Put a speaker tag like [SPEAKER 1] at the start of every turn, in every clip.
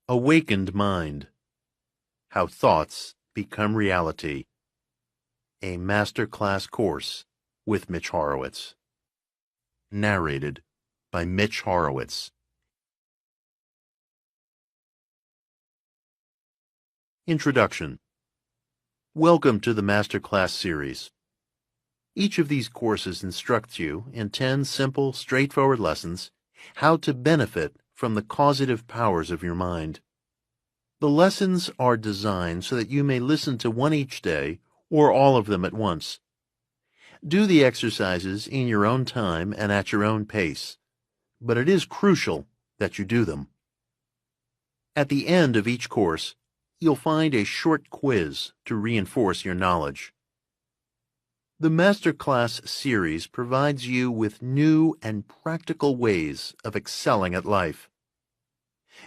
[SPEAKER 1] Awakened Mind: How Thoughts Become Reality. A Masterclass Course with Mitch Horowitz. Narrated by Mitch Horowitz. Introduction. Welcome to the Masterclass series. Each of these courses instructs you, in 10 simple, straightforward lessons, how to benefit from the causative powers of your mind. The lessons are designed so that you may listen to one each day, or all of them at once. Do the exercises in your own time and at your own pace, but it is crucial that you do them. At the end of each course, you'll find a short quiz to reinforce your knowledge. The Masterclass series provides you with new and practical ways of excelling at life.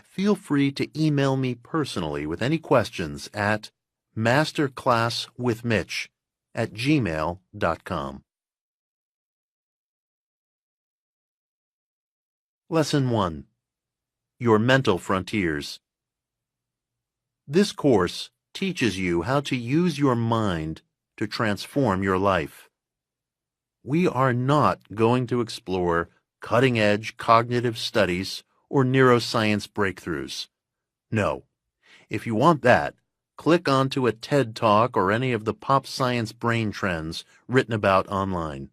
[SPEAKER 1] Feel free to email me personally with any questions at masterclasswithmitch@gmail.com. Lesson 1. Your Mental Frontiers. This course teaches you how to use your mind to transform your life. We are not going to explore cutting-edge cognitive studies or neuroscience breakthroughs. No. If you want that, click onto a TED Talk or any of the pop science brain trends written about online.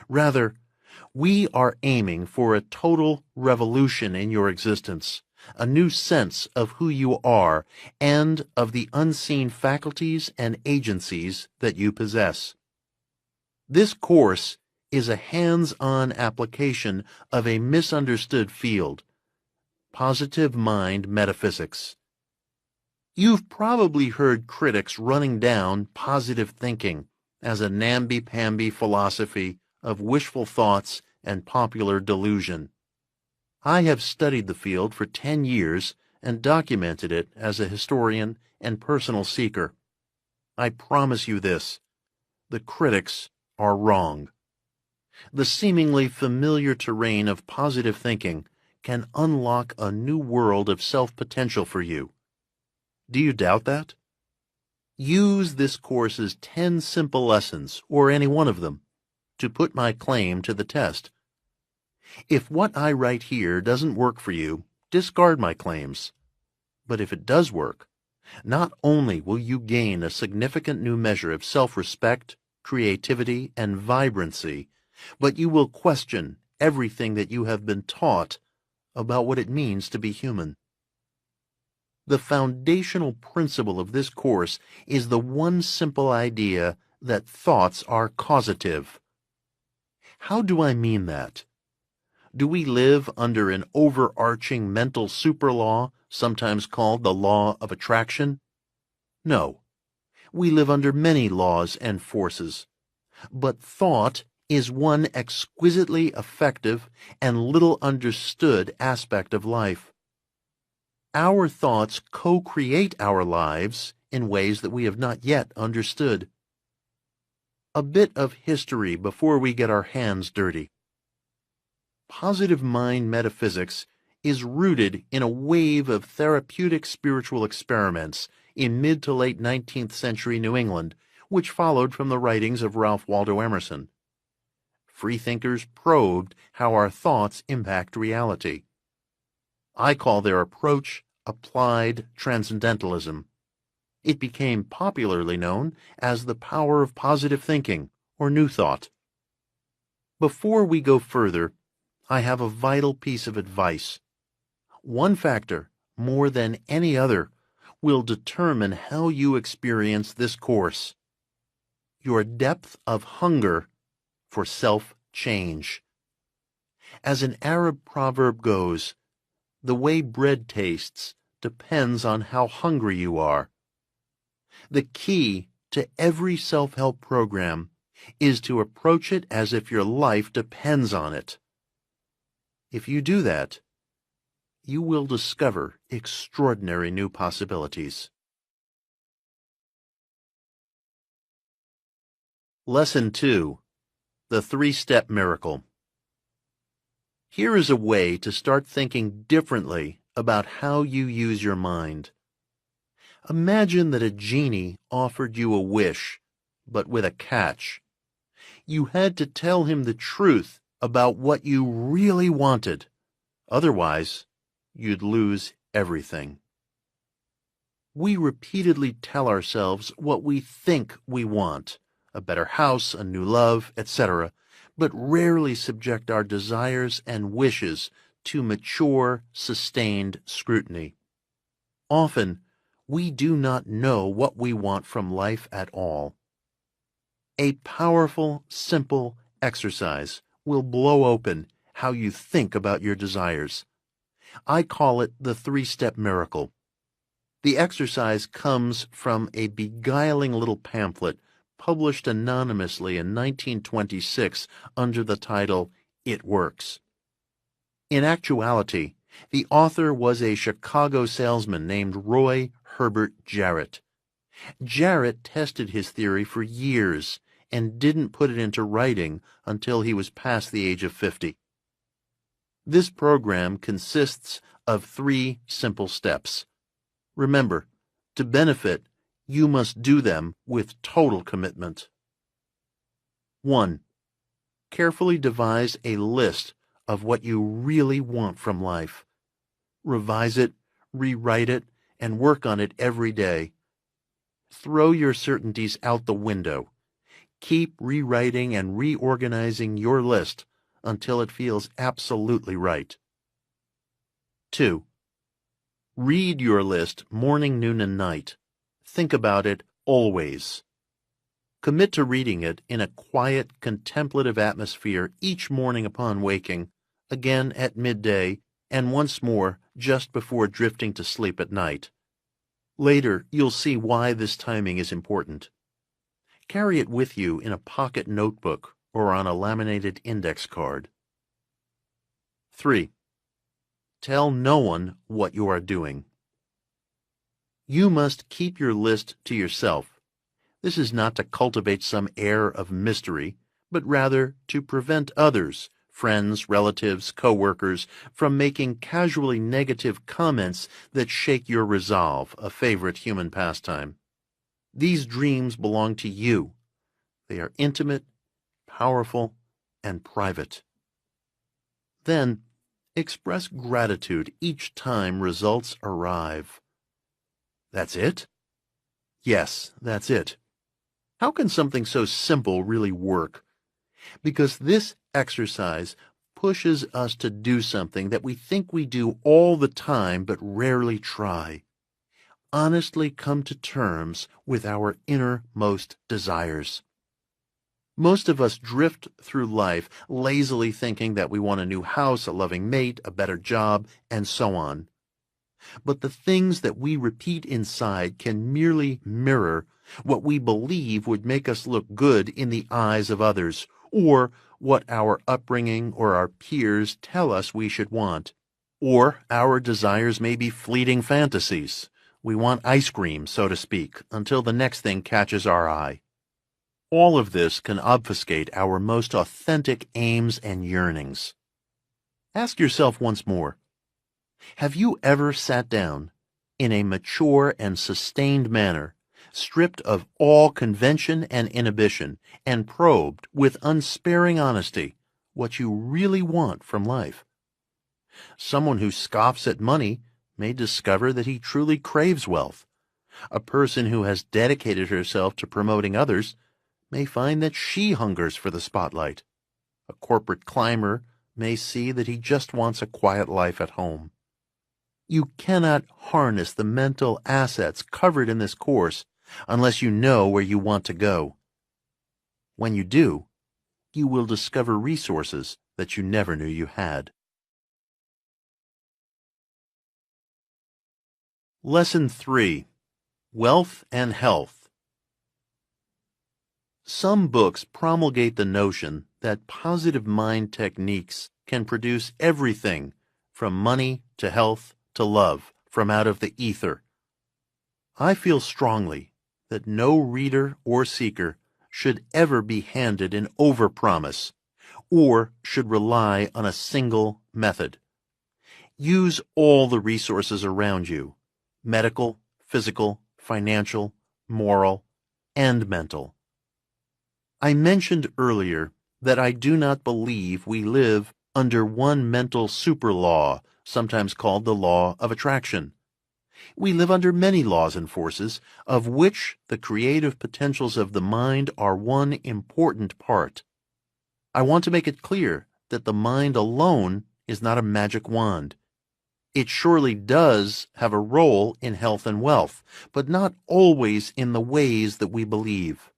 [SPEAKER 1] Rather, we are aiming for a total revolution in your existence, a new sense of who you are and of the unseen faculties and agencies that you possess. This course is a hands-on application of a misunderstood field: positive mind metaphysics. You've probably heard critics running down positive thinking as a namby-pamby philosophy of wishful thoughts and popular delusion. I have studied the field for 10 years and documented it as a historian and personal seeker. I promise you this: the critics are wrong. The seemingly familiar terrain of positive thinking can unlock a new world of self-potential for you. Do you doubt that? Use this course's 10 simple lessons, or any one of them, to put my claim to the test. If what I write here doesn't work for you, discard my claims. But if it does work, not only will you gain a significant new measure of self-respect, creativity, and vibrancy, but you will question everything that you have been taught about what it means to be human. The foundational principle of this course is the one simple idea that thoughts are causative. How do I mean that? Do we live under an overarching mental superlaw, sometimes called the law of attraction? No. We live under many laws and forces, but thought is one exquisitely effective and little understood aspect of life. Our thoughts co-create our lives in ways that we have not yet understood. A bit of history before we get our hands dirty. Positive mind metaphysics is rooted in a wave of therapeutic spiritual experiments in mid to late 19th century New England, which followed from the writings of Ralph Waldo Emerson. Freethinkers probed how our thoughts impact reality. I call their approach applied transcendentalism. It became popularly known as the power of positive thinking, or New Thought. Before we go further, I have a vital piece of advice. One factor, more than any other, will determine how you experience this course: your depth of hunger for self-change. As an Arab proverb goes, the way bread tastes depends on how hungry you are. The key to every self-help program is to approach it as if your life depends on it. If you do that, you will discover extraordinary new possibilities. Lesson 2. The 3-Step Miracle. Here is a way to start thinking differently about how you use your mind. Imagine that a genie offered you a wish, but with a catch. You had to tell him the truth about what you really wanted. Otherwise, you'd lose everything. We repeatedly tell ourselves what we think we want, a better house, a new love, etc., but rarely subject our desires and wishes to mature, sustained scrutiny. Often, we do not know what we want from life at all. A powerful, simple exercise will blow open how you think about your desires. I call it the three-step miracle. The exercise comes from a beguiling little pamphlet published anonymously in 1926 under the title, It Works. In actuality, the author was a Chicago salesman named Roy Herbert Jarrett. Jarrett tested his theory for years and didn't put it into writing until he was past the age of 50. This program consists of 3 simple steps. Remember, to benefit, you must do them with total commitment. 1. Carefully devise a list of what you really want from life. Revise it, rewrite it, and work on it every day. Throw your certainties out the window. Keep rewriting and reorganizing your list until it feels absolutely right. 2. Read your list morning, noon, and night. Think about it always. Commit to reading it in a quiet, contemplative atmosphere each morning upon waking, again at midday, and once more just before drifting to sleep at night. Later, you'll see why this timing is important. Carry it with you in a pocket notebook or on a laminated index card. 3. Tell no one what you are doing. You must keep your list to yourself. This is not to cultivate some air of mystery, but rather to prevent others, friends, relatives, co-workers, from making casually negative comments that shake your resolve, a favorite human pastime. These dreams belong to you. They are intimate, powerful, and private. Then, express gratitude each time results arrive. That's it? Yes, that's it. How can something so simple really work? Because this exercise pushes us to do something that we think we do all the time but rarely try. Honestly come to terms with our innermost desires. Most of us drift through life lazily thinking that we want a new house, a loving mate, a better job, and so on. But the things that we repeat inside can merely mirror what we believe would make us look good in the eyes of others, or what our upbringing or our peers tell us we should want. Or our desires may be fleeting fantasies. We want ice cream, so to speak, until the next thing catches our eye. All of this can obfuscate our most authentic aims and yearnings. Ask yourself once more, have you ever sat down in a mature and sustained manner, stripped of all convention and inhibition, and probed with unsparing honesty what you really want from life? Someone who scoffs at money may discover that he truly craves wealth. A person who has dedicated herself to promoting others may find that she hungers for the spotlight. A corporate climber may see that he just wants a quiet life at home. You cannot harness the mental assets covered in this course unless you know where you want to go. When you do, you will discover resources that you never knew you had. Lesson 3. Wealth and Health. Some books promulgate the notion that positive mind techniques can produce everything from money to health to love from out of the ether. I feel strongly that no reader or seeker should ever be handed an overpromise or should rely on a single method. Use all the resources around you: medical, physical, financial, moral, and mental. I mentioned earlier that I do not believe we live under one mental super law, sometimes called the law of attraction. We live under many laws and forces, of which the creative potentials of the mind are one important part. I want to make it clear that the mind alone is not a magic wand. It surely does have a role in health and wealth, but not always in the ways that we believe.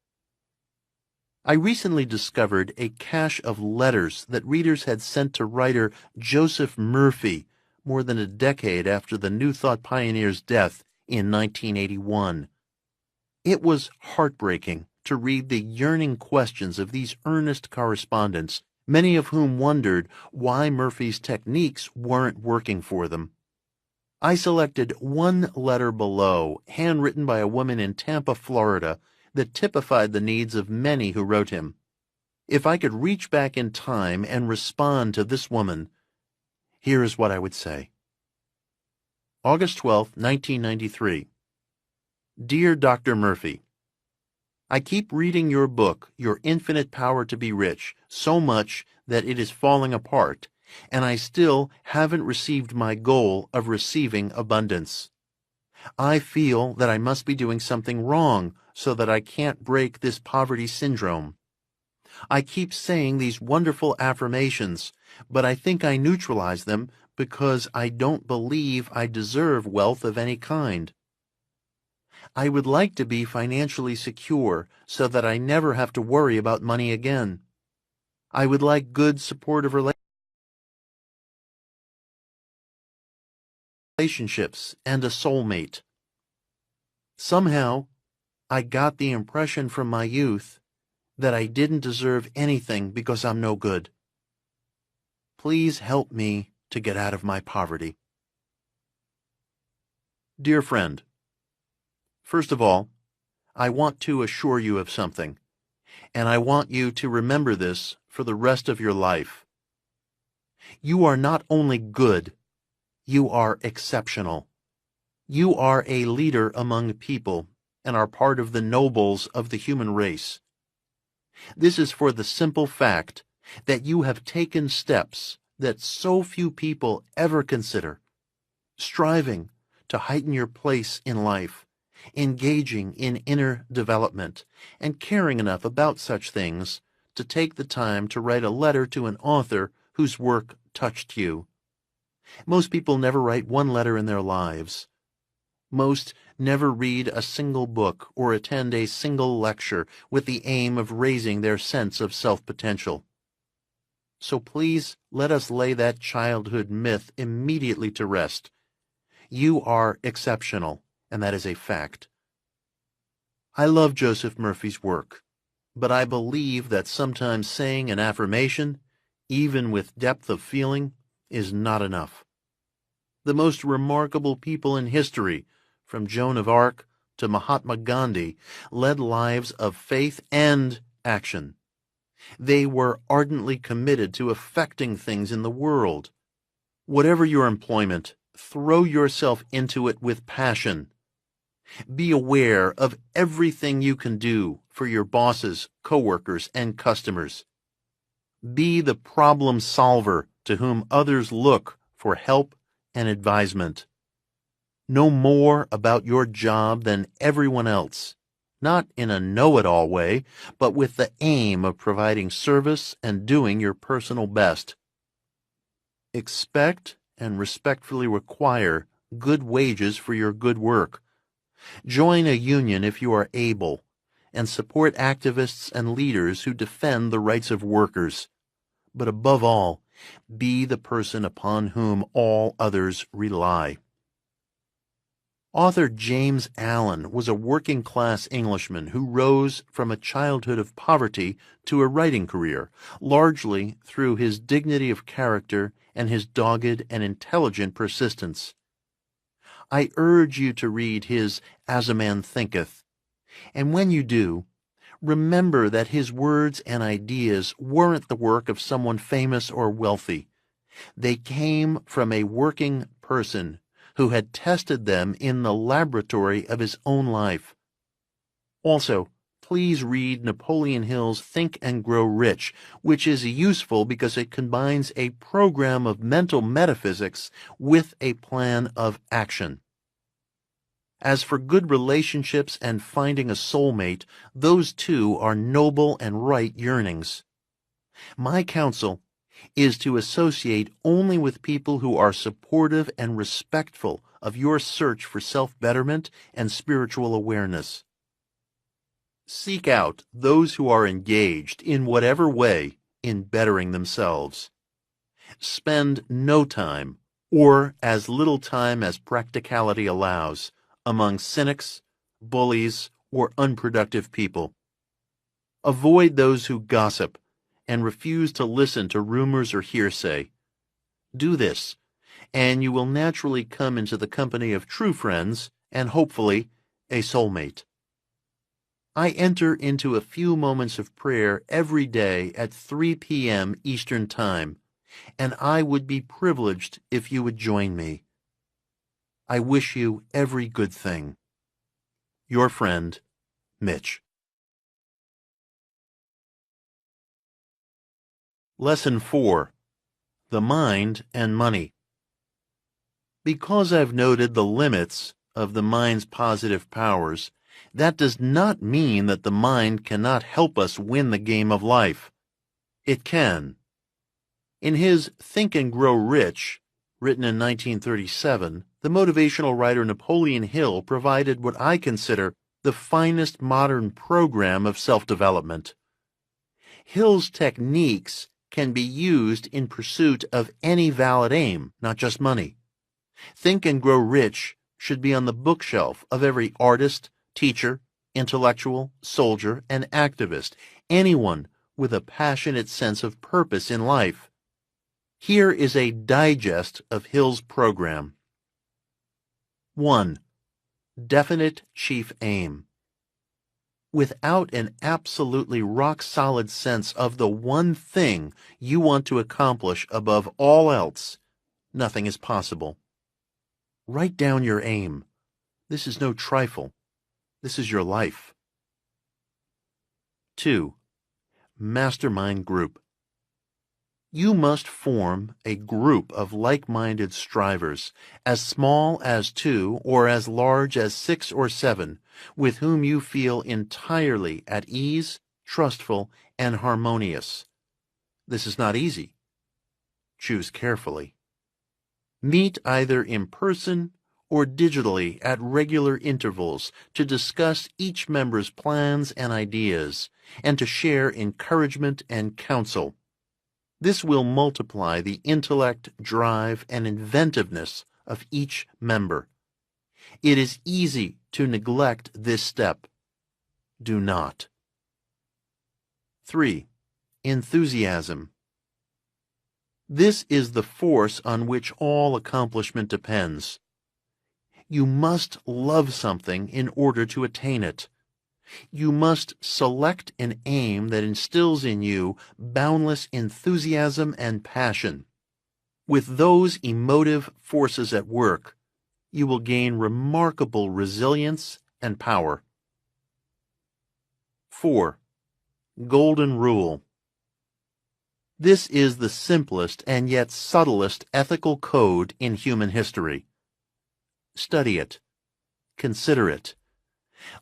[SPEAKER 1] I recently discovered a cache of letters that readers had sent to writer Joseph Murphy more than a decade after the New Thought pioneer's death in 1981. It was heartbreaking to read the yearning questions of these earnest correspondents, many of whom wondered why Murphy's techniques weren't working for them. I selected one letter below, handwritten by a woman in Tampa, Florida, that typified the needs of many who wrote him. If I could reach back in time and respond to this woman, here is what I would say. August 12, 1993. Dear Dr. Murphy, I keep reading your book, Your Infinite Power to Be Rich, so much that it is falling apart, and I still haven't received my goal of receiving abundance. I feel that I must be doing something wrong so that I can't break this poverty syndrome. I keep saying these wonderful affirmations, but I think I neutralize them because I don't believe I deserve wealth of any kind. I would like to be financially secure so that I never have to worry about money again. I would like good, supportive relationships and a soulmate. Somehow, I got the impression from my youth that I didn't deserve anything because I'm no good. Please help me to get out of my poverty. Dear friend, first of all, I want to assure you of something, and I want you to remember this for the rest of your life. You are not only good, you are exceptional. You are a leader among people and are part of the nobles of the human race. This is for the simple fact that you have taken steps that so few people ever consider, striving to heighten your place in life, engaging in inner development, and caring enough about such things to take the time to write a letter to an author whose work touched you. Most people never write one letter in their lives. Most never read a single book or attend a single lecture with the aim of raising their sense of self-potential. So please let us lay that childhood myth immediately to rest. You are exceptional, and that is a fact. I love Joseph Murphy's work, but I believe that sometimes saying an affirmation, even with depth of feeling, is not enough. The most remarkable people in history, from Joan of Arc to Mahatma Gandhi, led lives of faith and action. They were ardently committed to affecting things in the world. Whatever your employment, throw yourself into it with passion. Be aware of everything you can do for your bosses, coworkers, and customers. Be the problem solver to whom others look for help and advisement. Know more about your job than everyone else, not in a know-it-all way, but with the aim of providing service and doing your personal best. Expect and respectfully require good wages for your good work. Join a union if you are able, and support activists and leaders who defend the rights of workers. But above all, be the person upon whom all others rely. Author James Allen was a working-class Englishman who rose from a childhood of poverty to a writing career, largely through his dignity of character and his dogged and intelligent persistence. I urge you to read his As a Man Thinketh, and when you do, remember that his words and ideas weren't the work of someone famous or wealthy. They came from a working person who had tested them in the laboratory of his own life. Also, please read Napoleon Hill's Think and Grow Rich, which is useful because it combines a program of mental metaphysics with a plan of action. As for good relationships and finding a soulmate, those two are noble and right yearnings. My counsel is to associate only with people who are supportive and respectful of your search for self-betterment and spiritual awareness. Seek out those who are engaged in whatever way in bettering themselves. Spend no time, or as little time as practicality allows, among cynics, bullies, or unproductive people. Avoid those who gossip and refuse to listen to rumors or hearsay. Do this, and you will naturally come into the company of true friends and hopefully a soulmate. I enter into a few moments of prayer every day at 3 p.m. Eastern Time, and I would be privileged if you would join me. I wish you every good thing. Your friend, Mitch. Lesson 4. The Mind and Money. Because I've noted the limits of the mind's positive powers, that does not mean that the mind cannot help us win the game of life. It can. In his Think and Grow Rich, written in 1937, the motivational writer Napoleon Hill provided what I consider the finest modern program of self-development. Hill's techniques can be used in pursuit of any valid aim, not just money. Think and Grow Rich should be on the bookshelf of every artist, teacher, intellectual, soldier, and activist, anyone with a passionate sense of purpose in life. Here is a digest of Hill's program. 1. Definite chief aim. Without an absolutely rock-solid sense of the one thing you want to accomplish above all else, nothing is possible. Write down your aim. This is no trifle. This is your life. 2. Mastermind group. You must form a group of like-minded strivers, as small as 2 or as large as 6 or 7, with whom you feel entirely at ease, trustful, and harmonious. This is not easy. Choose carefully. Meet either in person or digitally at regular intervals to discuss each member's plans and ideas, and to share encouragement and counsel. This will multiply the intellect, drive, and inventiveness of each member. It is easy to neglect this step. Do not. 3. Enthusiasm. This is the force on which all accomplishment depends. You must love something in order to attain it. You must select an aim that instills in you boundless enthusiasm and passion. With those emotive forces at work, you will gain remarkable resilience and power. 4. Golden Rule. This is the simplest and yet subtlest ethical code in human history. Study it. Consider it.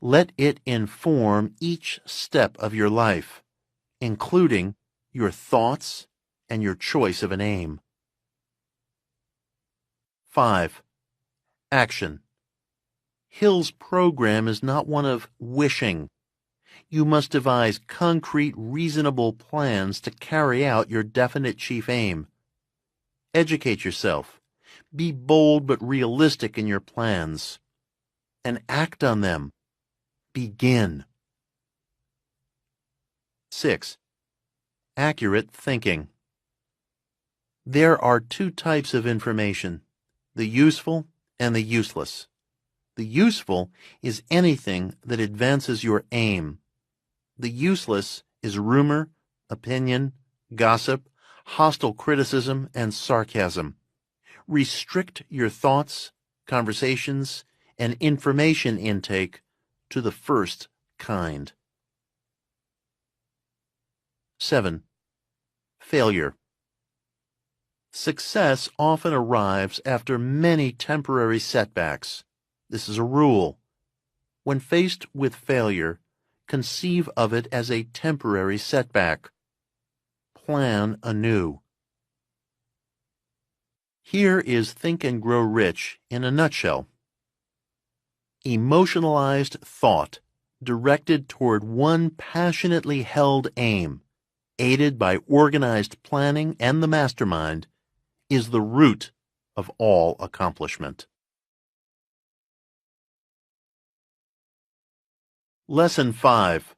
[SPEAKER 1] Let it inform each step of your life, including your thoughts and your choice of an aim. 5. Action. Hill's program is not one of wishing. You must devise concrete, reasonable plans to carry out your definite chief aim. Educate yourself. Be bold but realistic in your plans, and act on them. Begin. 6. Accurate thinking. There are 2 types of information, the useful and the useless. The useful is anything that advances your aim. The useless is rumor, opinion, gossip, hostile criticism, and sarcasm. Restrict your thoughts, conversations, and information intake to the first kind. 7. Failure. Success often arrives after many temporary setbacks. This is a rule. When faced with failure, conceive of it as a temporary setback. Plan anew. Here is Think and Grow Rich in a nutshell. Emotionalized thought directed toward one passionately held aim, aided by organized planning and the mastermind, is the root of all accomplishment. Lesson 5.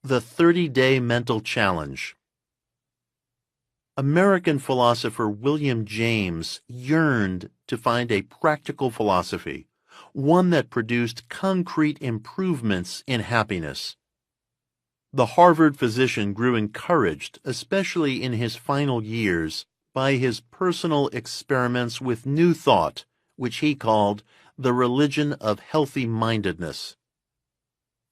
[SPEAKER 1] The 30-Day Mental Challenge. American philosopher William James yearned to find a practical philosophy, one that produced concrete improvements in happiness. The Harvard physician grew encouraged, especially in his final years, by his personal experiments with New Thought, which he called the religion of healthy-mindedness.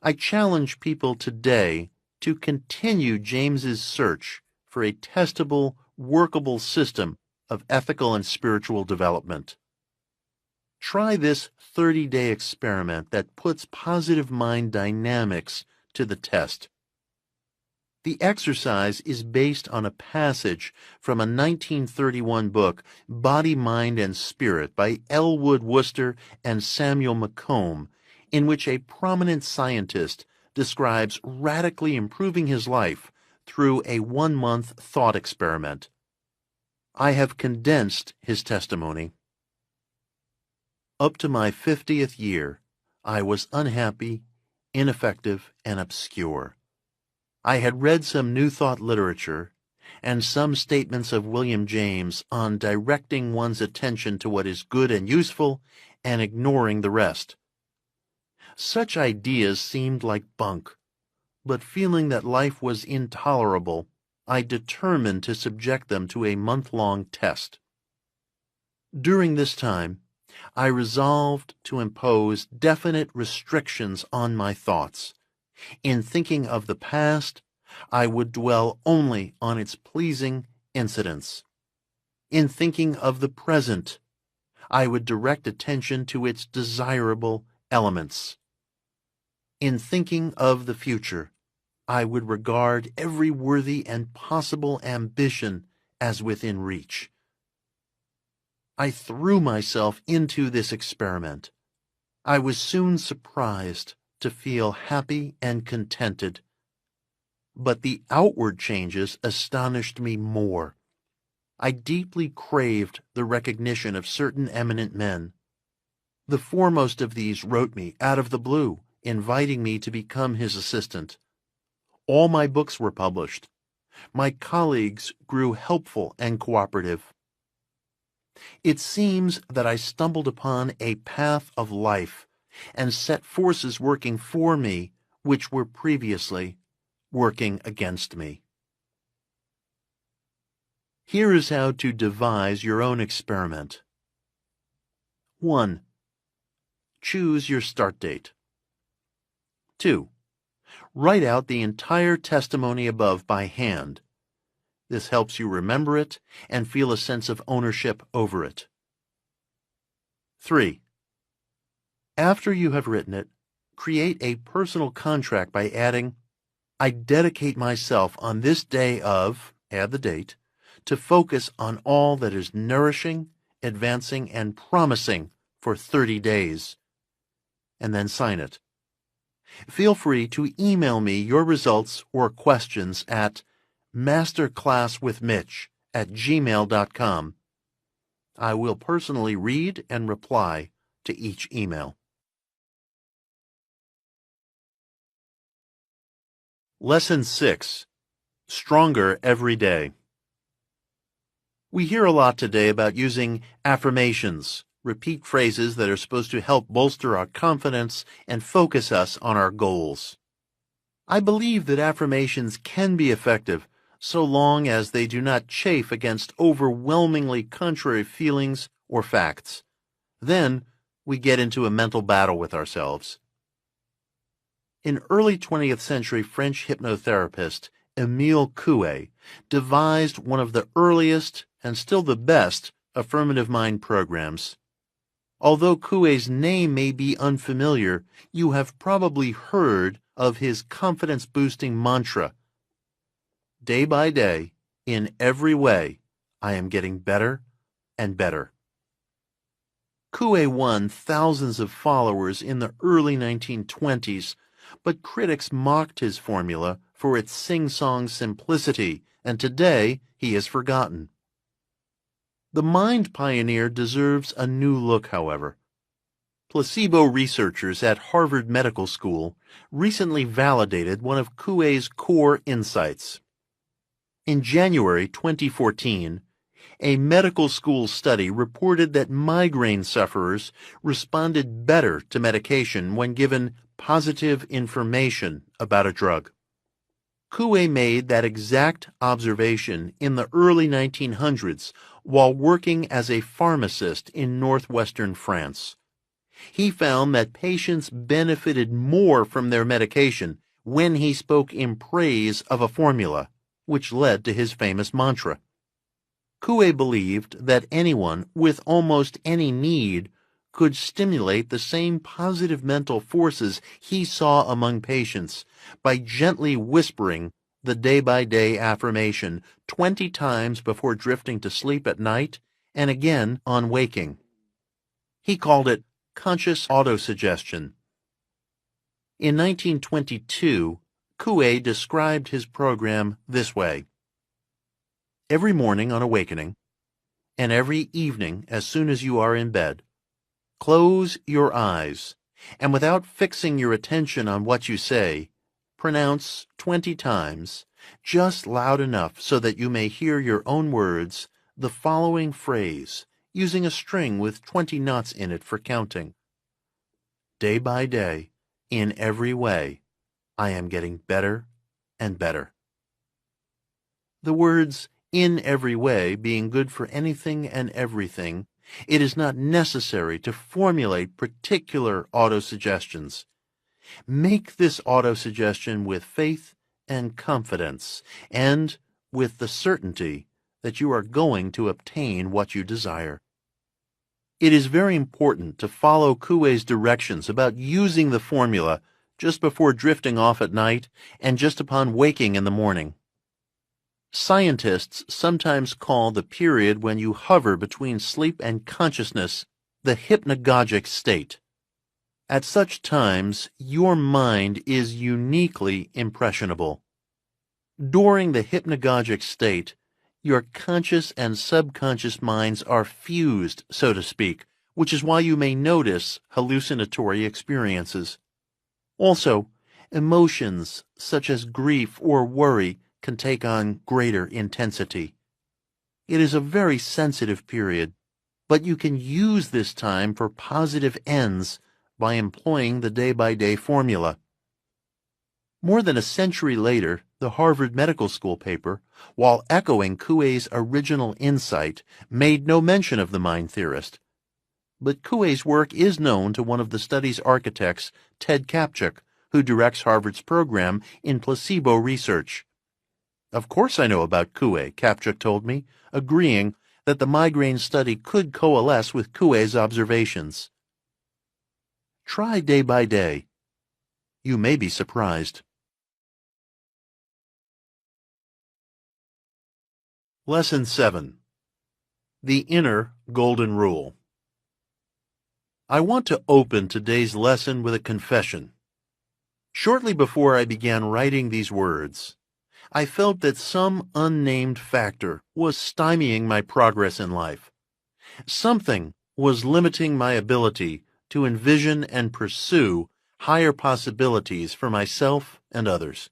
[SPEAKER 1] I challenge people today to continue James's search for a testable, workable system of ethical and spiritual development. Try this 30-day experiment that puts positive mind dynamics to the test. The exercise is based on a passage from a 1931 book, Body, Mind, and Spirit, by Elwood Worcester and Samuel McComb, in which a prominent scientist describes radically improving his life through a 1-month thought experiment. I have condensed his testimony. Up to my 50th year, I was unhappy, ineffective, and obscure. I had read some New Thought literature and some statements of William James on directing one's attention to what is good and useful and ignoring the rest. Such ideas seemed like bunk, but feeling that life was intolerable, I determined to subject them to a month-long test. During this time, I resolved to impose definite restrictions on my thoughts. In thinking of the past, I would dwell only on its pleasing incidents. In thinking of the present, I would direct attention to its desirable elements. In thinking of the future, I would regard every worthy and possible ambition as within reach. I threw myself into this experiment. I was soon surprised to feel happy and contented. But the outward changes astonished me more. I deeply craved the recognition of certain eminent men. The foremost of these wrote me out of the blue, inviting me to become his assistant. All my books were published. My colleagues grew helpful and cooperative. It seems that I stumbled upon a path of life and set forces working for me which were previously working against me. Here is how to devise your own experiment. 1. Choose your start date. 2. Write out the entire testimony above by hand. This helps you remember it and feel a sense of ownership over it. 3. After you have written it, create a personal contract by adding, "I dedicate myself on this day of," add the date, "to focus on all that is nourishing, advancing, and promising for 30 days. And then sign it. Feel free to email me your results or questions at masterclasswithmitch@gmail.com. I will personally read and reply to each email. Lesson 6. Stronger Every Day. We hear a lot today about using affirmations, repeat phrases that are supposed to help bolster our confidence and focus us on our goals. I believe that affirmations can be effective, so long as they do not chafe against overwhelmingly contrary feelings or facts. Then we get into a mental battle with ourselves. An early 20th century French hypnotherapist, Émile Coué, devised one of the earliest and still the best affirmative mind programs. Although Coué's name may be unfamiliar, you have probably heard of his confidence-boosting mantra, "Day by day, in every way, I am getting better and better." Coué won thousands of followers in the early 1920s, but critics mocked his formula for its sing-song simplicity, and today he is forgotten. The mind pioneer deserves a new look, however. Placebo researchers at Harvard Medical School recently validated one of Coué's core insights. In January 2014, a medical school study reported that migraine sufferers responded better to medication when given positive information about a drug. Coué made that exact observation in the early 1900s while working as a pharmacist in northwestern France. He found that patients benefited more from their medication when he spoke in praise of a formula, which led to his famous mantra. Coué believed that anyone with almost any need could stimulate the same positive mental forces he saw among patients by gently whispering the day-by-day affirmation 20 times before drifting to sleep at night and again on waking. He called it conscious autosuggestion. In 1922, Coué described his program this way: every morning on awakening, and every evening as soon as you are in bed, close your eyes, and without fixing your attention on what you say, pronounce 20 times, just loud enough so that you may hear your own words, the following phrase, using a string with 20 knots in it for counting. Day by day, in every way, I am getting better and better. The words "in every way" being good for anything and everything, it is not necessary to formulate particular autosuggestions. Make this autosuggestion with faith and confidence, and with the certainty that you are going to obtain what you desire. It is very important to follow Coué's directions about using the formula just before drifting off at night and just upon waking in the morning. Scientists sometimes call the period when you hover between sleep and consciousness the hypnagogic state. At such times, your mind is uniquely impressionable. During the hypnagogic state, your conscious and subconscious minds are fused, so to speak, which is why you may notice hallucinatory experiences. Also, emotions such as grief or worry can take on greater intensity. It is a very sensitive period, but you can use this time for positive ends by employing the day-by-day formula. More than a century later, the Harvard Medical School paper, while echoing Coué's original insight, made no mention of the mind theorist. But Coué's work is known to one of the study's architects, Ted Kaptchuk, who directs Harvard's program in placebo research. Of course I know about Coué, Kaptchuk told me, agreeing that the migraine study could coalesce with Coué's observations. Try day by day. You may be surprised. Lesson 7. The Inner Golden Rule. I want to open today's lesson with a confession. Shortly before I began writing these words, I felt that some unnamed factor was stymieing my progress in life. Something was limiting my ability to envision and pursue higher possibilities for myself and others.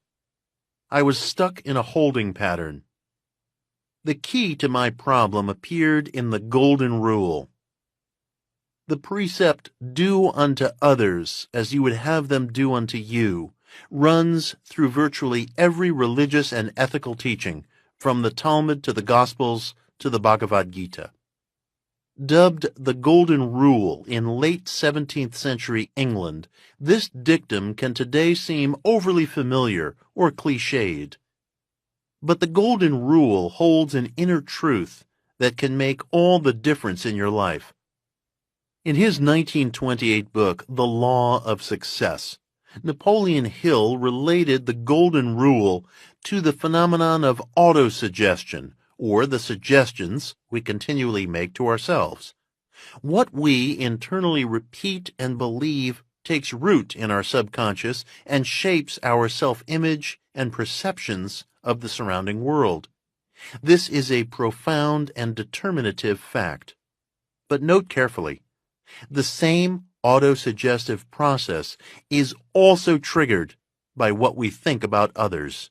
[SPEAKER 1] I was stuck in a holding pattern. The key to my problem appeared in the Golden Rule. The precept, "Do unto others as you would have them do unto you," runs through virtually every religious and ethical teaching, from the Talmud to the Gospels to the Bhagavad Gita. Dubbed the Golden Rule in late 17th century England, this dictum can today seem overly familiar or cliched. But the Golden Rule holds an inner truth that can make all the difference in your life. In his 1928 book, The Law of Success, Napoleon Hill related the Golden Rule to the phenomenon of autosuggestion, or the suggestions we continually make to ourselves. What we internally repeat and believe takes root in our subconscious and shapes our self-image and perceptions of the surrounding world. This is a profound and determinative fact. But note carefully, the same autosuggestive process is also triggered by what we think about others.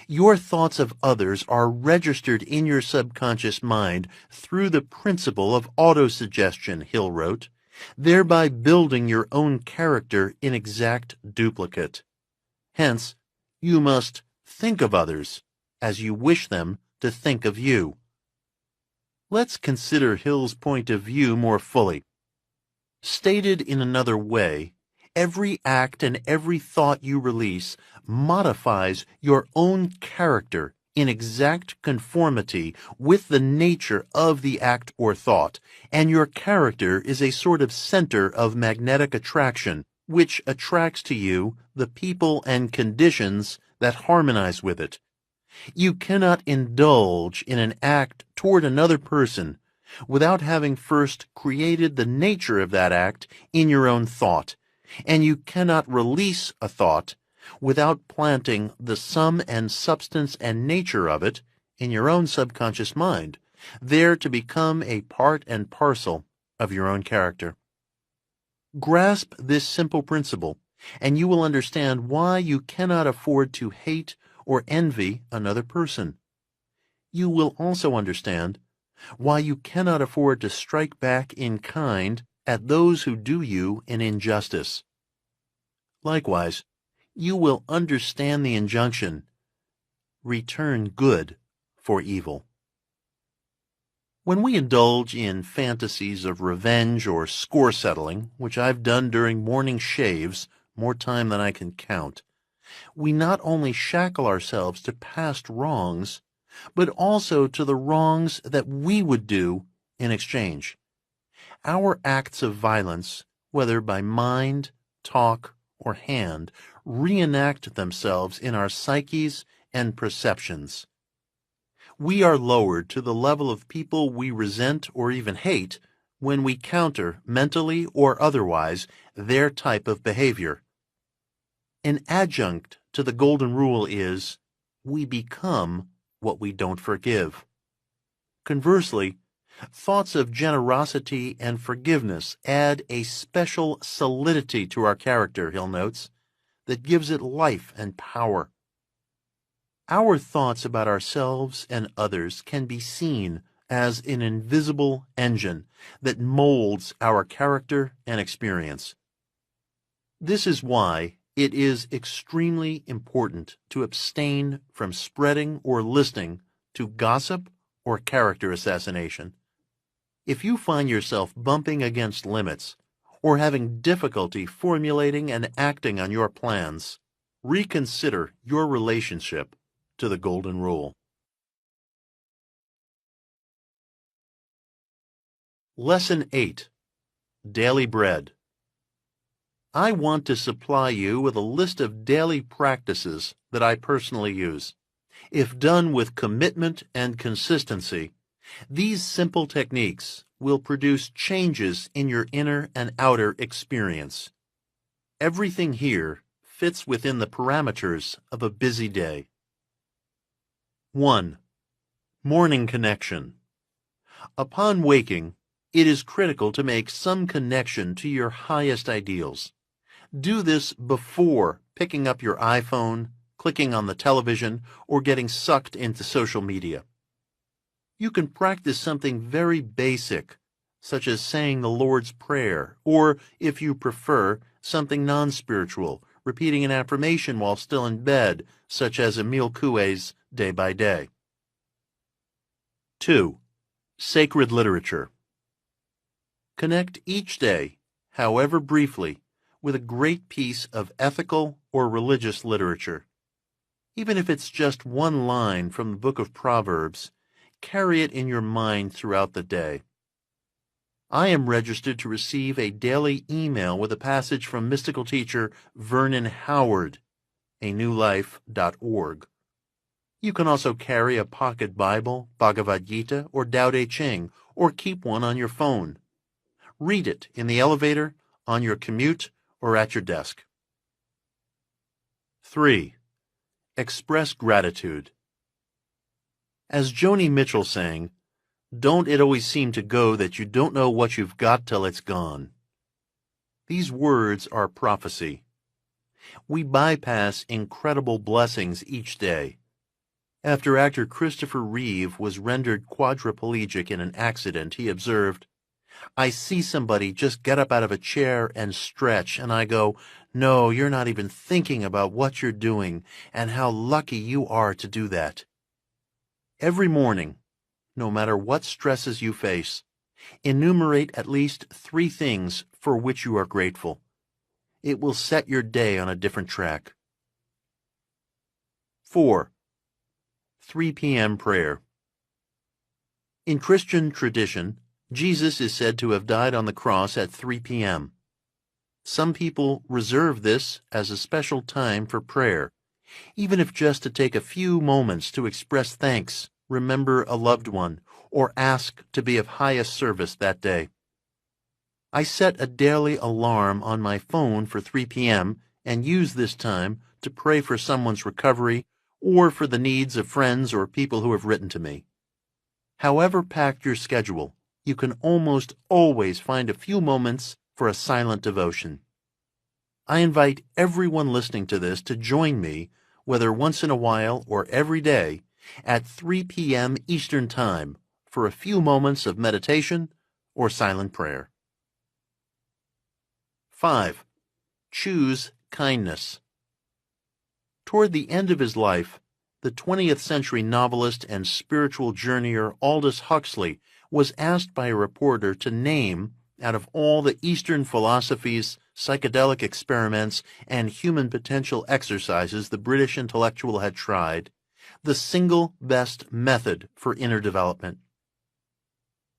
[SPEAKER 1] Your thoughts of others are registered in your subconscious mind through the principle of autosuggestion, Hill wrote, thereby building your own character in exact duplicate. Hence, you must think of others as you wish them to think of you. Let's consider Hill's point of view more fully. Stated in another way, every act and every thought you release modifies your own character in exact conformity with the nature of the act or thought, and your character is a sort of center of magnetic attraction, which attracts to you the people and conditions that harmonize with it. You cannot indulge in an act toward another person without having first created the nature of that act in your own thought, and you cannot release a thought without planting the sum and substance and nature of it in your own subconscious mind, there to become a part and parcel of your own character. Grasp this simple principle, and you will understand why you cannot afford to hate or envy another person. You will also understand why you cannot afford to strike back in kind at those who do you an injustice. Likewise, you will understand the injunction, return good for evil. When we indulge in fantasies of revenge or score settling, which I've done during morning shaves more time than I can count, we not only shackle ourselves to past wrongs, but also to the wrongs that we would do in exchange. Our acts of violence, whether by mind, talk, or hand, reenact themselves in our psyches and perceptions. We are lowered to the level of people we resent or even hate when we counter, mentally or otherwise, their type of behavior. An adjunct to the Golden Rule is, we become what we don't forgive. Conversely, thoughts of generosity and forgiveness add a special solidity to our character, Hill notes, that gives it life and power. Our thoughts about ourselves and others can be seen as an invisible engine that molds our character and experience. This is why it is extremely important to abstain from spreading or listening to gossip or character assassination. If you find yourself bumping against limits or having difficulty formulating and acting on your plans, reconsider your relationship to the Golden Rule. Lesson 8. Daily Bread. I want to supply you with a list of daily practices that I personally use. If done with commitment and consistency, these simple techniques will produce changes in your inner and outer experience. Everything here fits within the parameters of a busy day. 1. Morning connection. Upon waking, it is critical to make some connection to your highest ideals. Do this before picking up your iPhone, clicking on the television, or getting sucked into social media. You can practice something very basic, such as saying the Lord's Prayer, or, if you prefer, something non-spiritual, repeating an affirmation while still in bed, such as Emile Coué's Day by Day. 2. Sacred literature. Connect each day, however briefly, with a great piece of ethical or religious literature. Even if it's just one line from the book of Proverbs, carry it in your mind throughout the day. I am registered to receive a daily email with a passage from mystical teacher Vernon Howard, anewlife.org. You can also carry a pocket Bible, Bhagavad Gita, or Tao Te Ching, or keep one on your phone. Read it in the elevator, on your commute, or at your desk. 3. Express gratitude. As Joni Mitchell sang, "Don't it always seem to go that you don't know what you've got till it's gone?" These words are prophecy. We bypass incredible blessings each day. After actor Christopher Reeve was rendered quadriplegic in an accident, he observed, "I see somebody just get up out of a chair and stretch, and I go, no, you're not even thinking about what you're doing and how lucky you are to do that." Every morning, no matter what stresses you face, enumerate at least 3 things for which you are grateful. It will set your day on a different track. 4. 3 p.m. prayer. In Christian tradition, Jesus is said to have died on the cross at 3 p.m. Some people reserve this as a special time for prayer, even if just to take a few moments to express thanks, remember a loved one, or ask to be of highest service that day. I set a daily alarm on my phone for 3 p.m. and use this time to pray for someone's recovery or for the needs of friends or people who have written to me. However packed your schedule, you can almost always find a few moments for a silent devotion. I invite everyone listening to this to join me, whether once in a while or every day, at 3 p.m. Eastern Time for a few moments of meditation or silent prayer. 5. Choose kindness. Toward the end of his life, the 20th century novelist and spiritual journeyer Aldous Huxley was asked by a reporter to name, out of all the Eastern philosophies, psychedelic experiments, and human potential exercises the British intellectual had tried, the single best method for inner development.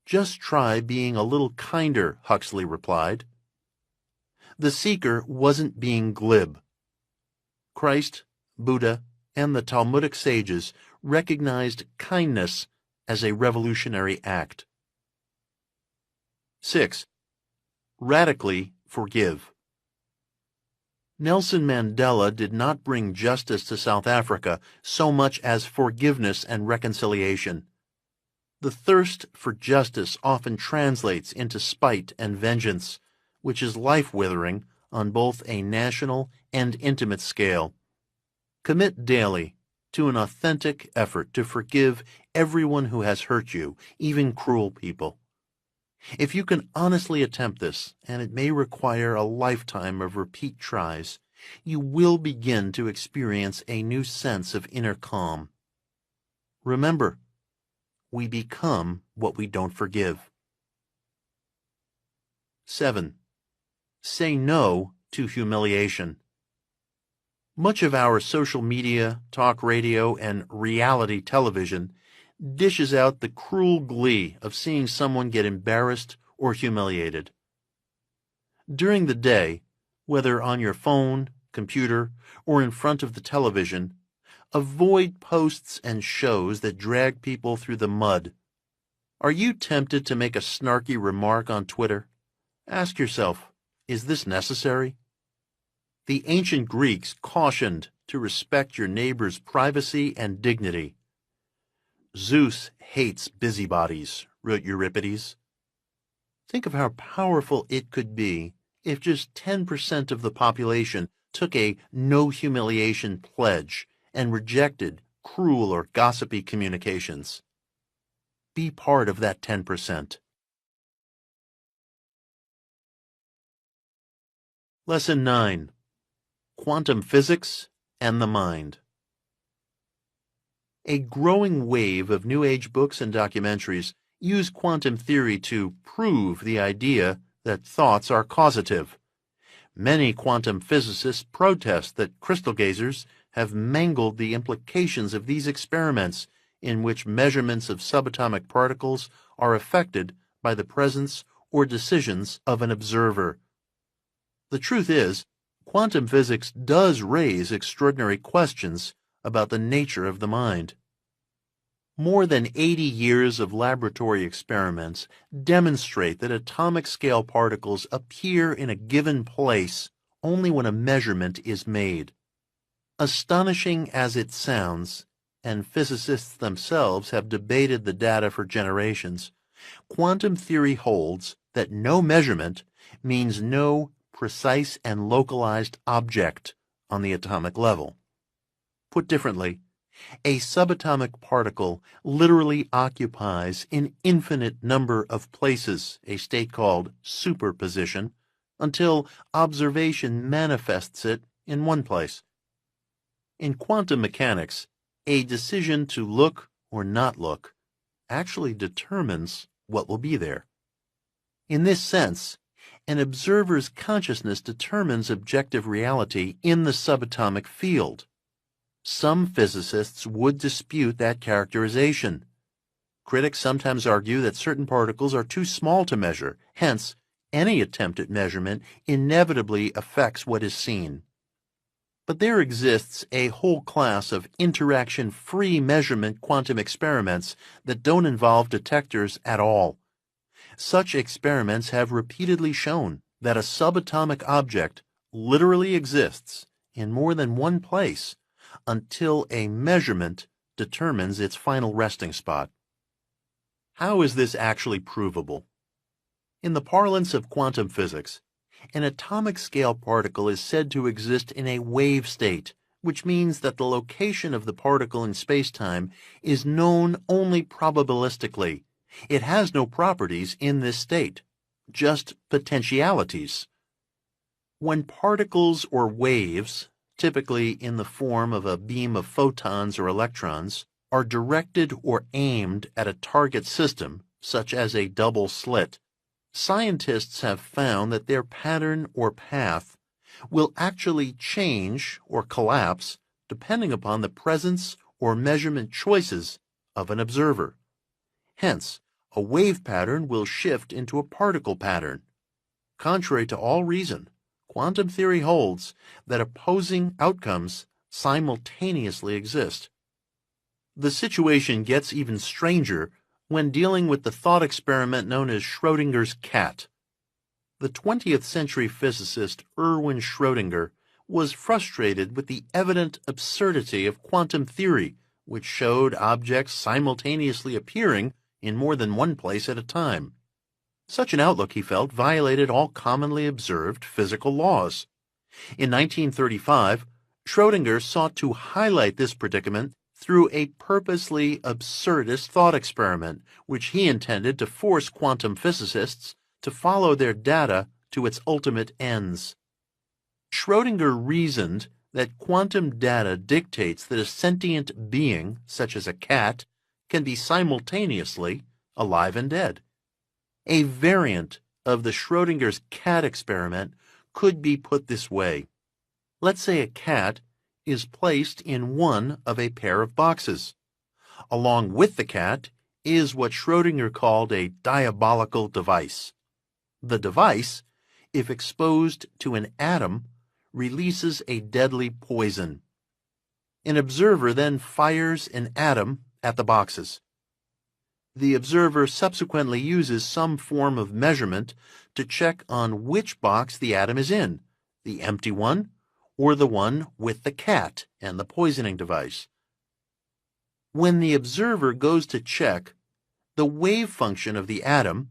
[SPEAKER 1] "Just try being a little kinder," Huxley replied. The seeker wasn't being glib. Christ, Buddha, and the Talmudic sages recognized kindness as a revolutionary act. 6. Radically forgive. Nelson Mandela did not bring justice to South Africa so much as forgiveness and reconciliation. The thirst for justice often translates into spite and vengeance, which is life-withering on both a national and intimate scale. Commit daily to an authentic effort to forgive everyone who has hurt you, even cruel people. If you can honestly attempt this, and it may require a lifetime of repeat tries, you will begin to experience a new sense of inner calm. Remember, we become what we don't forgive. 7. Say no to humiliation. Much of our social media, talk radio, and reality television dishes out the cruel glee of seeing someone get embarrassed or humiliated. During the day, whether on your phone, computer, or in front of the television, avoid posts and shows that drag people through the mud. Are you tempted to make a snarky remark on Twitter? Ask yourself, is this necessary? The ancient Greeks cautioned to respect your neighbor's privacy and dignity. "Zeus hates busybodies," wrote Euripides. Think of how powerful it could be if just 10% of the population took a no humiliation pledge and rejected cruel or gossipy communications. Be part of that 10%. Lesson 9. Quantum Physics and the Mind. A growing wave of New Age books and documentaries use quantum theory to prove the idea that thoughts are causative. Many quantum physicists protest that crystal gazers have mangled the implications of these experiments in which measurements of subatomic particles are affected by the presence or decisions of an observer. The truth is, quantum physics does raise extraordinary questions about the nature of the mind. More than 80 years of laboratory experiments demonstrate that atomic-scale particles appear in a given place only when a measurement is made. Astonishing as it sounds, and physicists themselves have debated the data for generations, quantum theory holds that no measurement means no precise and localized object on the atomic level. Put differently, a subatomic particle literally occupies an infinite number of places, a state called superposition, until observation manifests it in one place. In quantum mechanics, a decision to look or not look actually determines what will be there. In this sense, an observer's consciousness determines objective reality in the subatomic field. Some physicists would dispute that characterization. Critics sometimes argue that certain particles are too small to measure, hence, any attempt at measurement inevitably affects what is seen. But there exists a whole class of interaction-free measurement quantum experiments that don't involve detectors at all. Such experiments have repeatedly shown that a subatomic object literally exists in more than one place until a measurement determines its final resting spot. How is this actually provable? In the parlance of quantum physics, an atomic-scale particle is said to exist in a wave state, which means that the location of the particle in space-time is known only probabilistically. It has no properties in this state, just potentialities. When particles or waves, typically in the form of a beam of photons or electrons, are directed or aimed at a target system, such as a double slit, scientists have found that their pattern or path will actually change or collapse depending upon the presence or measurement choices of an observer. Hence, a wave pattern will shift into a particle pattern. Contrary to all reason, quantum theory holds that opposing outcomes simultaneously exist. The situation gets even stranger when dealing with the thought experiment known as Schrödinger's cat. The 20th century physicist Erwin Schrödinger was frustrated with the evident absurdity of quantum theory, which showed objects simultaneously appearing in more than one place at a time. Such an outlook, he felt, violated all commonly observed physical laws. In 1935, Schrödinger sought to highlight this predicament through a purposely absurdist thought experiment, which he intended to force quantum physicists to follow their data to its ultimate ends. Schrödinger reasoned that quantum data dictates that a sentient being, such as a cat, can be simultaneously alive and dead. A variant of the Schrödinger's cat experiment could be put this way. Let's say a cat is placed in one of a pair of boxes. Along with the cat is what Schrödinger called a diabolical device. The device, if exposed to an atom, releases a deadly poison. An observer then fires an atom at the boxes. The observer subsequently uses some form of measurement to check on which box the atom is in, the empty one or the one with the cat and the poisoning device. When the observer goes to check, the wave function of the atom,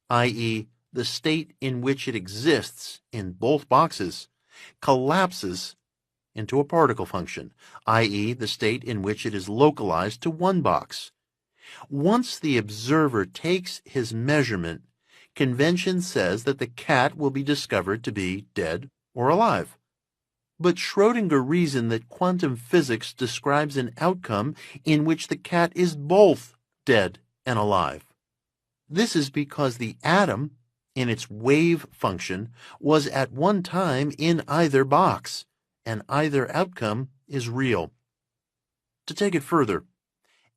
[SPEAKER 1] i.e., the state in which it exists in both boxes, collapses into a particle function, i.e., the state in which it is localized to one box. Once the observer takes his measurement, convention says that the cat will be discovered to be dead or alive. But Schrödinger reasoned that quantum physics describes an outcome in which the cat is both dead and alive. This is because the atom, in its wave function, was at one time in either box, and either outcome is real. To take it further,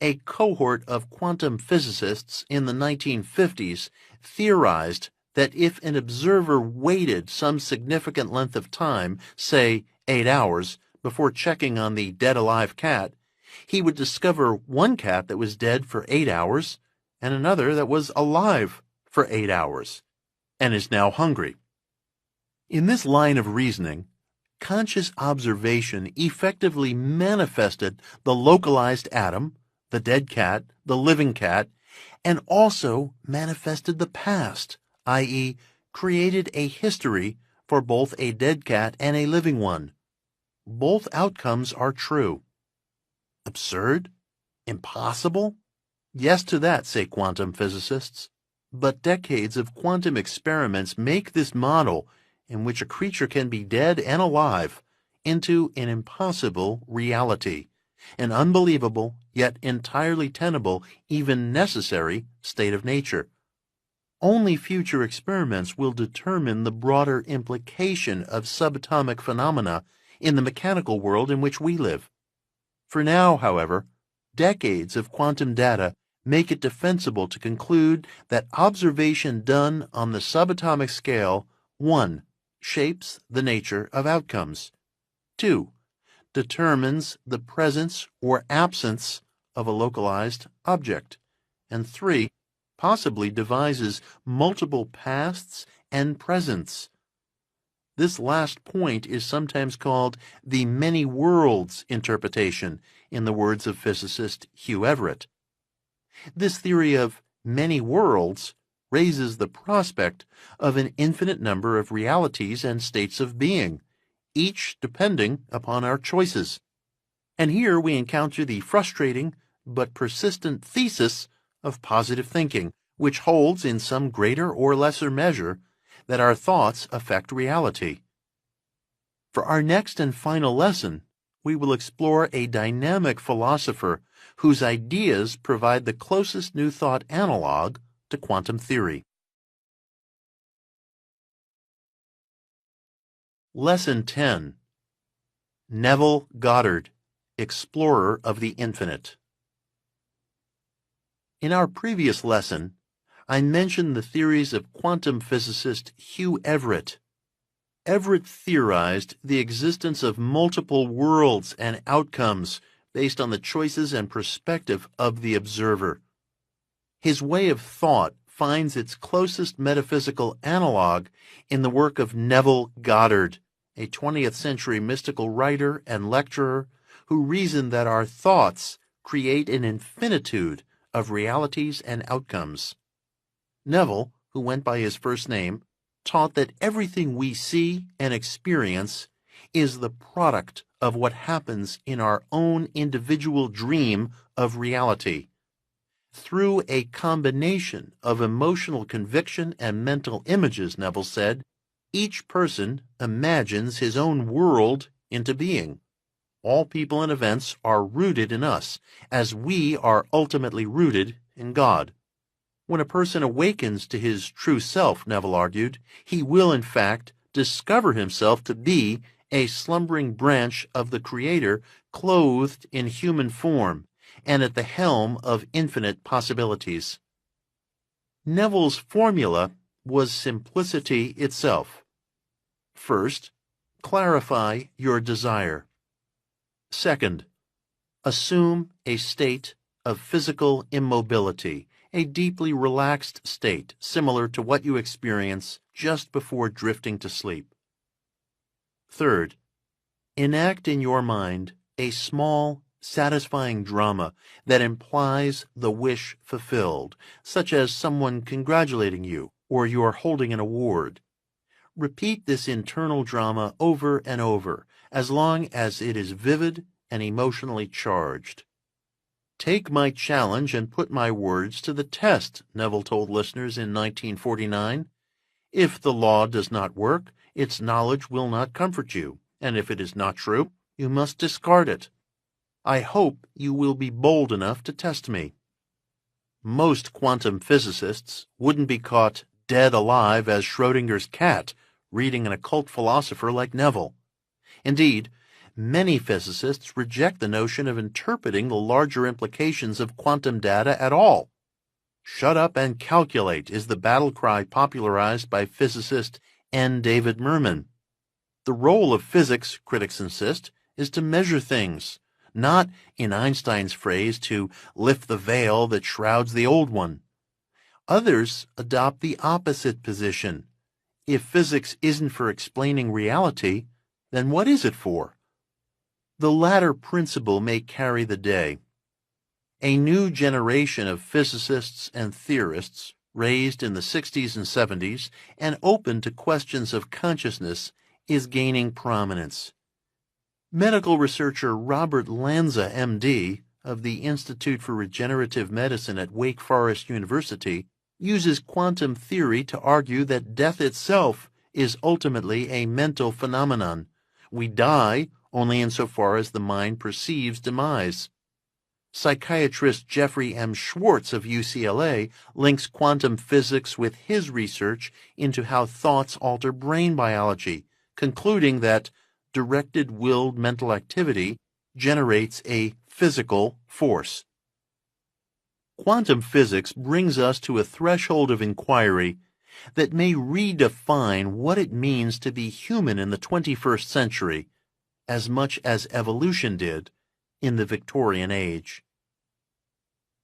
[SPEAKER 1] a cohort of quantum physicists in the 1950s theorized that if an observer waited some significant length of time, say 8 hours, before checking on the dead-alive cat, he would discover one cat that was dead for 8 hours and another that was alive for 8 hours and is now hungry. In this line of reasoning, conscious observation effectively manifested the localized atom, the dead cat, the living cat, and also manifested the past, i.e., created a history for both a dead cat and a living one. Both outcomes are true. Absurd? Impossible? Yes to that, say quantum physicists. But decades of quantum experiments make this model, in which a creature can be dead and alive, into an impossible reality, an unbelievable, yet entirely tenable, even necessary state of nature. Only future experiments will determine the broader implication of subatomic phenomena in the mechanical world in which we live. For now, however, decades of quantum data make it defensible to conclude that observation done on the subatomic scale, 1. Shapes the nature of outcomes, 2. Determines the presence or absence of a localized object, and 3. Possibly devises multiple pasts and presents. This last point is sometimes called the many worlds interpretation, in the words of physicist Hugh Everett. This theory of many worlds raises the prospect of an infinite number of realities and states of being, each depending upon our choices. And here we encounter the frustrating but persistent thesis of positive thinking, which holds in some greater or lesser measure that our thoughts affect reality. For our next and final lesson, we will explore a dynamic philosopher whose ideas provide the closest new thought analog to quantum theory. Lesson 10. Neville Goddard, Explorer of the Infinite. In our previous lesson, I mentioned the theories of quantum physicist Hugh Everett. Everett theorized the existence of multiple worlds and outcomes based on the choices and perspective of the observer. His way of thought finds its closest metaphysical analog in the work of Neville Goddard, a 20th century mystical writer and lecturer who reasoned that our thoughts create an infinitude of realities and outcomes. Neville, who went by his first name, taught that everything we see and experience is the product of what happens in our own individual dream of reality. Through a combination of emotional conviction and mental images, Neville said, each person imagines his own world into being. All people and events are rooted in us, as we are ultimately rooted in God. When a person awakens to his true self, Neville argued, he will, in fact, discover himself to be a slumbering branch of the Creator clothed in human form and at the helm of infinite possibilities. Neville's formula was simplicity itself. First, clarify your desire. Second, assume a state of physical immobility, a deeply relaxed state similar to what you experience just before drifting to sleep. Third, enact in your mind a small, satisfying drama that implies the wish fulfilled, such as someone congratulating you or you are holding an award. Repeat this internal drama over and over, as long as it is vivid and emotionally charged. Take my challenge and put my words to the test, Neville told listeners in 1949. If the law does not work, its knowledge will not comfort you. and if it is not true, you must discard it. I hope you will be bold enough to test me. Most quantum physicists wouldn't be caught dead alive as Schrödinger's cat reading an occult philosopher like Neville. Indeed, many physicists reject the notion of interpreting the larger implications of quantum data at all. Shut up and calculate is the battle cry popularized by physicist N. David Mermin. The role of physics, critics insist, is to measure things, not, in Einstein's phrase, to lift the veil that shrouds the old one. Others adopt the opposite position. If physics isn't for explaining reality, then what is it for? The latter principle may carry the day. A new generation of physicists and theorists, raised in the 60s and 70s and open to questions of consciousness, is gaining prominence. Medical researcher Robert Lanza, M.D., of the Institute for Regenerative Medicine at Wake Forest University, uses quantum theory to argue that death itself is ultimately a mental phenomenon. We die only insofar as the mind perceives demise. Psychiatrist Jeffrey M. Schwartz of UCLA links quantum physics with his research into how thoughts alter brain biology, concluding that directed willed mental activity generates a physical force. Quantum physics brings us to a threshold of inquiry that may redefine what it means to be human in the 21st century, as much as evolution did in the Victorian age.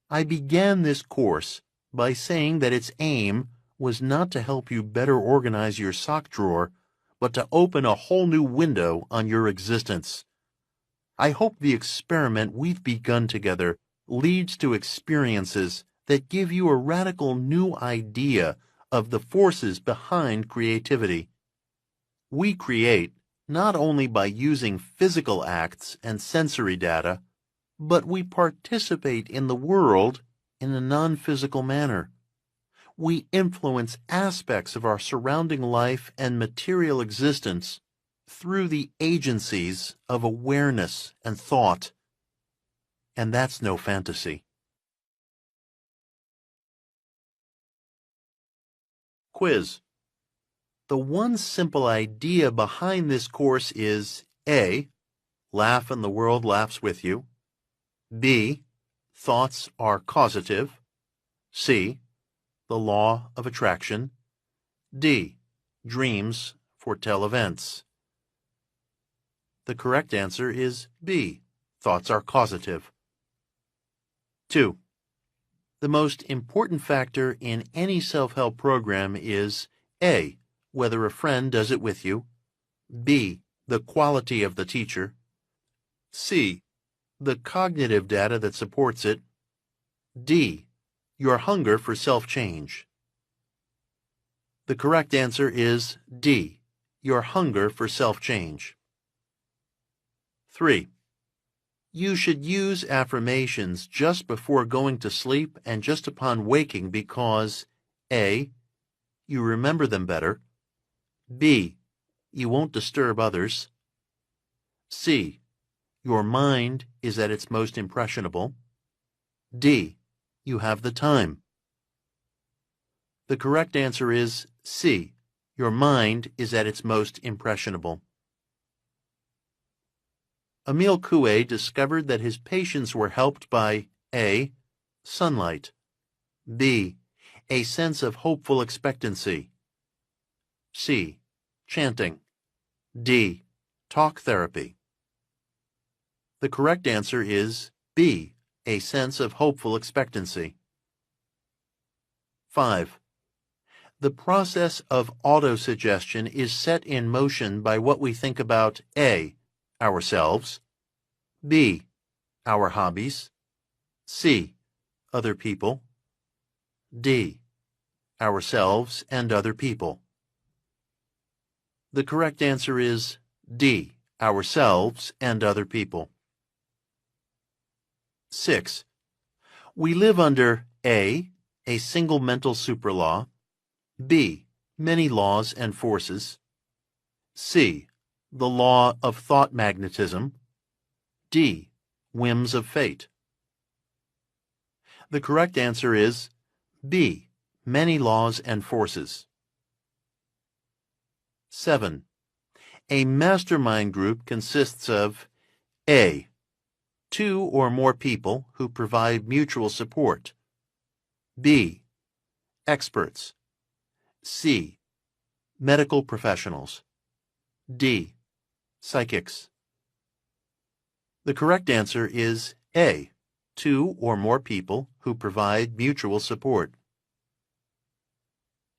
[SPEAKER 1] I began this course by saying that its aim was not to help you better organize your sock drawer, but to open a whole new window on your existence. I hope the experiment we've begun together leads to experiences that give you a radical new idea of the forces behind creativity. We create not only by using physical acts and sensory data, but we participate in the world in a non-physical manner. We influence aspects of our surrounding life and material existence through the agencies of awareness and thought. And that's no fantasy. Quiz. The one simple idea behind this course is A. Laugh and the world laughs with you. B. Thoughts are causative. C. The law of attraction. D. Dreams foretell events. The correct answer is B. Thoughts are causative. 2. The most important factor in any self-help program is A. Whether a friend does it with you. B. The quality of the teacher. C. The cognitive data that supports it. D. Your hunger for self-change. The correct answer is D. Your hunger for self-change. 3. You should use affirmations just before going to sleep and just upon waking because A. You remember them better. B. You won't disturb others. C. Your mind is at its most impressionable. D. You have the time. The correct answer is C. Your mind is at its most impressionable. Emile Coué discovered that his patients were helped by A. Sunlight. B. A sense of hopeful expectancy. C. Chanting. D. Talk therapy. The correct answer is B. A sense of hopeful expectancy. 5. The process of autosuggestion is set in motion by what we think about A. Ourselves. B. Our hobbies. C. Other people. D. Ourselves and other people. The correct answer is D. Ourselves and other people. 6. We live under A. A single mental superlaw. B. Many laws and forces. C. The law of thought magnetism. D. Whims of fate. The correct answer is B. Many laws and forces. 7. A mastermind group consists of A. Two or more people who provide mutual support. B. Experts. C. Medical professionals. D. Psychics. The correct answer is A. Two or more people who provide mutual support.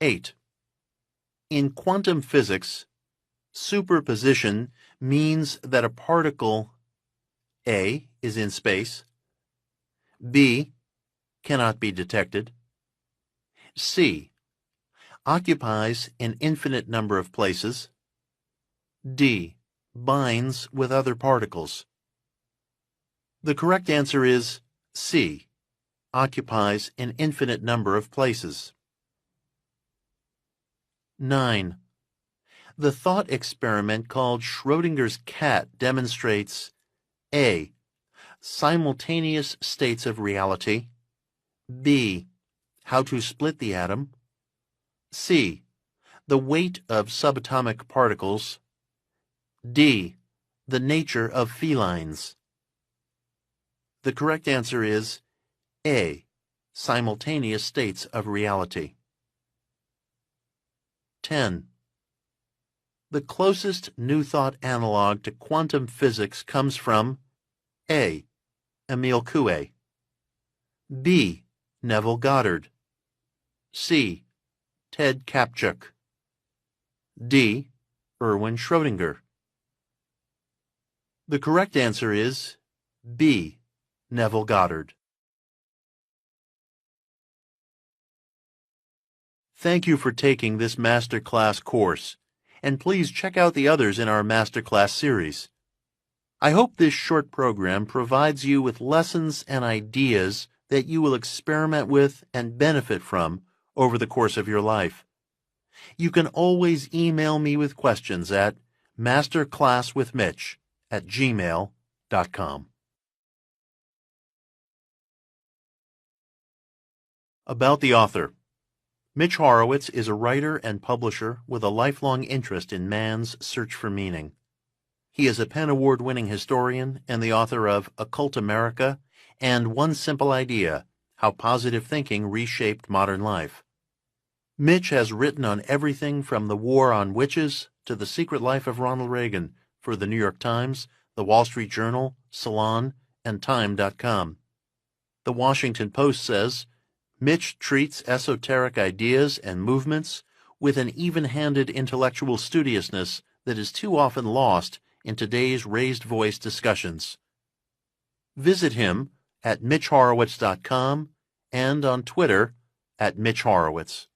[SPEAKER 1] 8. In quantum physics, superposition means that a particle A is in space, B cannot be detected, C occupies an infinite number of places, D binds with other particles. The correct answer is C, occupies an infinite number of places. 9. The thought experiment called Schrödinger's cat demonstrates A. Simultaneous states of reality, B. How to split the atom, C. The weight of subatomic particles, D. The nature of felines. The correct answer is A. Simultaneous states of reality. 10. The closest New Thought analog to quantum physics comes from A. Emile Coué, B. Neville Goddard, C. Ted Kaptchuk, D. Erwin Schrödinger. The correct answer is B. Neville Goddard. Thank you for taking this Masterclass course, and please check out the others in our Masterclass series. I hope this short program provides you with lessons and ideas that you will experiment with and benefit from over the course of your life. You can always email me with questions at masterclasswithmitch@gmail.com. About the author. Mitch Horowitz is a writer and publisher with a lifelong interest in man's search for meaning. He is a PEN Award-winning historian and the author of Occult America and One Simple Idea, How Positive Thinking Reshaped Modern Life. Mitch has written on everything from the War on Witches to The Secret Life of Ronald Reagan for the New York Times, The Wall Street Journal, Salon, and Time.com. The Washington Post says, Mitch treats esoteric ideas and movements with an even-handed intellectual studiousness that is too often lost in today's raised voice discussions. Visit him at mitchhorowitz.com and on Twitter at Mitch Horowitz.